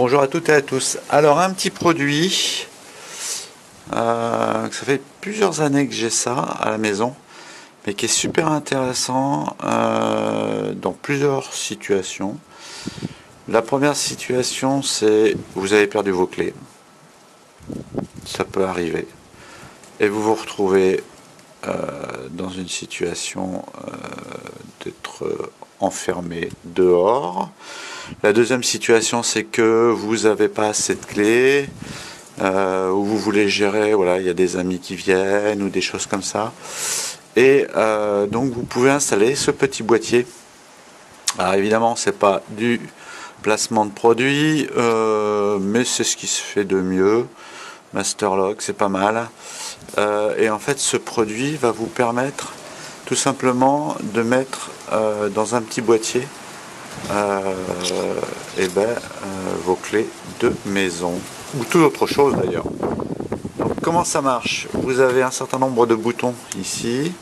Bonjour à toutes et à tous. Alors un petit produit, ça fait plusieurs années que j'ai ça à la maison, mais qui est super intéressant dans plusieurs situations. La première situation, c'est vous avez perdu vos clés, ça peut arriver, et vous vous retrouvez dans une situation d'être enfermé dehors. La deuxième situation, c'est que vous n'avez pas assez de clés, ou vous voulez gérer, voilà, il y a des amis qui viennent ou des choses comme ça. Et donc vous pouvez installer ce petit boîtier. Alors évidemment, c'est pas du placement de produit, mais c'est ce qui se fait de mieux. Masterlock, c'est pas mal. Et en fait, ce produit va vous permettre tout simplement de mettre dans un petit boîtier vos clés de maison ou toute autre chose d'ailleurs. Donc comment ça marche? Vous avez un certain nombre de boutons ici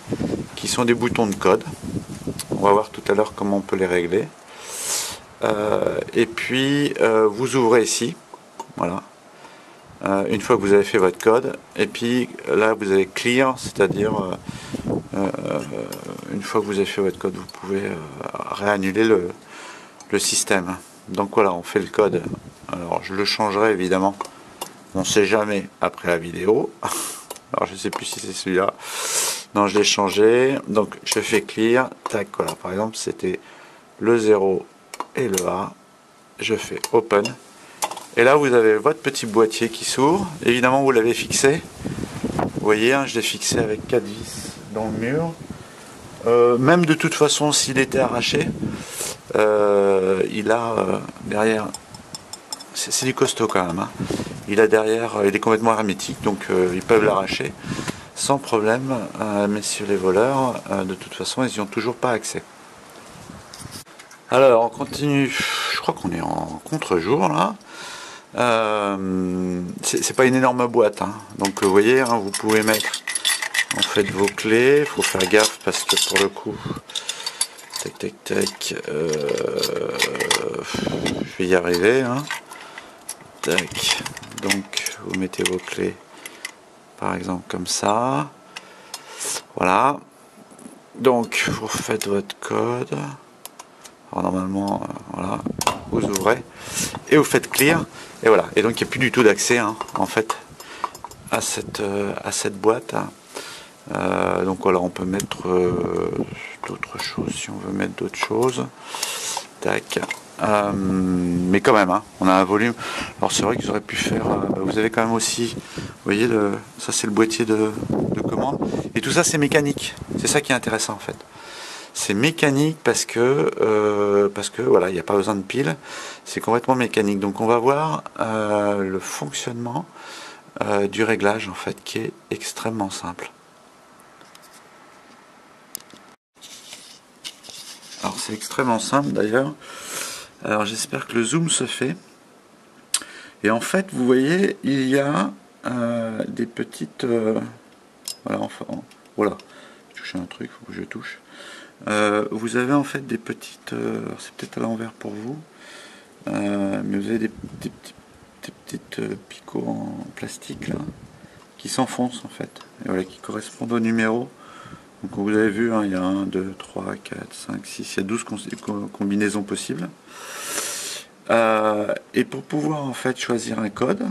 qui sont des boutons de code. On va voir tout à l'heure comment on peut les régler. Et puis vous ouvrez ici, voilà. Une fois que vous avez fait votre code, et puis là vous avez clear, c'est-à-dire une fois que vous avez fait votre code, vous pouvez réannuler le système. Donc voilà, on fait le code. Alors je le changerai évidemment, on ne sait jamais après la vidéo. Alors je ne sais plus si c'est celui-là. Non, je l'ai changé. Donc je fais clear, tac, voilà. Par exemple, c'était le 0 et le A. Je fais open. Et là, vous avez votre petit boîtier qui s'ouvre. Évidemment, vous l'avez fixé. Vous voyez, hein, je l'ai fixé avec 4 vis dans le mur. Même de toute façon, s'il était arraché, il a derrière, c'est du costaud quand même, hein. Il a derrière, il est complètement hermétique, donc ils peuvent l'arracher sans problème. Messieurs les voleurs, de toute façon, ils n'y ont toujours pas accès. Alors, on continue. Je crois qu'on est en contre-jour là. C'est pas une énorme boîte, hein. Donc vous voyez, hein, vous pouvez mettre en fait vos clés. Il faut faire gaffe parce que pour le coup, tac tac tac, je vais y arriver, hein. Tac. Donc vous mettez vos clés par exemple comme ça, voilà. Donc vous faites votre code. Alors normalement, voilà, vous ouvrez et vous faites clear, et voilà. Et donc il n'y a plus du tout d'accès, hein, en fait à cette boîte, hein. Donc voilà, on peut mettre d'autres choses si on veut mettre d'autres choses. Tac. Mais quand même, hein, on a un volume. Alors c'est vrai qu'ils auraient pu faire. Vous avez quand même aussi, vous voyez, ça c'est le boîtier de commande. Et tout ça c'est mécanique. C'est ça qui est intéressant en fait. C'est mécanique parce que voilà, il n'y a pas besoin de pile. C'est complètement mécanique. Donc on va voir le fonctionnement du réglage en fait, qui est extrêmement simple. Alors c'est extrêmement simple d'ailleurs. Alors j'espère que le zoom se fait. Et en fait, vous voyez, il y a des petites... voilà, enfin, voilà. Je touche un truc, il faut que je touche. Vous avez en fait des petites... c'est peut-être à l'envers pour vous. Mais vous avez des petites picots en plastique là, qui s'enfoncent en fait. Et voilà, qui correspondent au numéro. Donc vous avez vu, hein, il y a 1, 2, 3, 4, 5, 6, il y a 12 combinaisons possibles. Et pour pouvoir en fait choisir un code,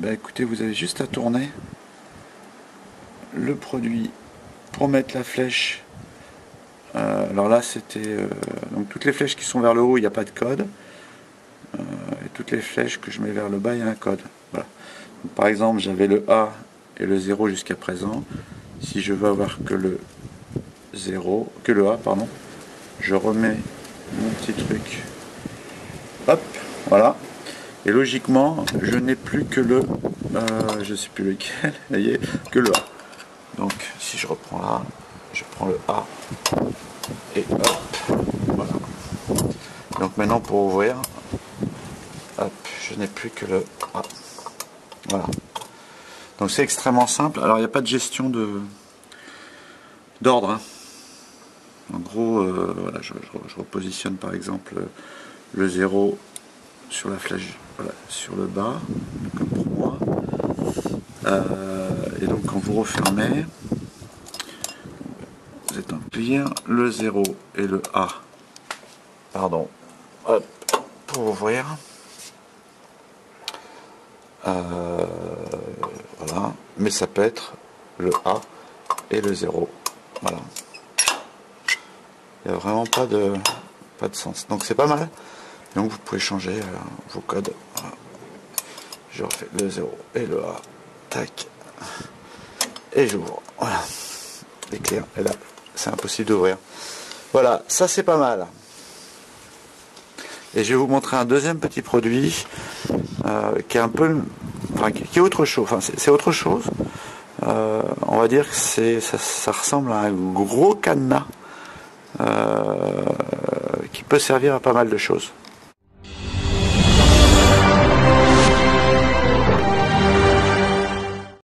écoutez, vous avez juste à tourner le produit pour mettre la flèche. Alors là c'était donc toutes les flèches qui sont vers le haut, il n'y a pas de code. Et toutes les flèches que je mets vers le bas, il y a un code. Voilà. Donc, par exemple, j'avais le A et le 0 jusqu'à présent. Si je veux avoir que le 0, que le A, pardon, je remets mon petit truc. Hop, voilà. Et logiquement, je n'ai plus que le, je sais plus lequel, vous voyez, que le A. Donc, si je reprends là, je prends le A et hop, voilà. Donc maintenant, pour ouvrir, hop, je n'ai plus que le A. Voilà. Donc c'est extrêmement simple. Alors il n'y a pas de gestion d'ordre, hein. En gros, voilà, je repositionne par exemple le 0 sur la flèche, voilà, sur le bas, comme pour moi. Et donc quand vous refermez, vous appuyez le 0 et le A. Pardon. Hop, pour ouvrir. Voilà. Mais ça peut être le A et le 0. Voilà. Il n'y a vraiment pas de sens. Donc c'est pas mal. Donc vous pouvez changer vos codes. Voilà. Je refais le 0 et le A. Tac. Et j'ouvre. Voilà. L'éclair est là. C'est impossible d'ouvrir. Voilà, ça c'est pas mal. Et je vais vous montrer un deuxième petit produit qui est un peu, enfin, qui est autre chose. Enfin, c'est autre chose. On va dire que ça ressemble à un gros cadenas qui peut servir à pas mal de choses.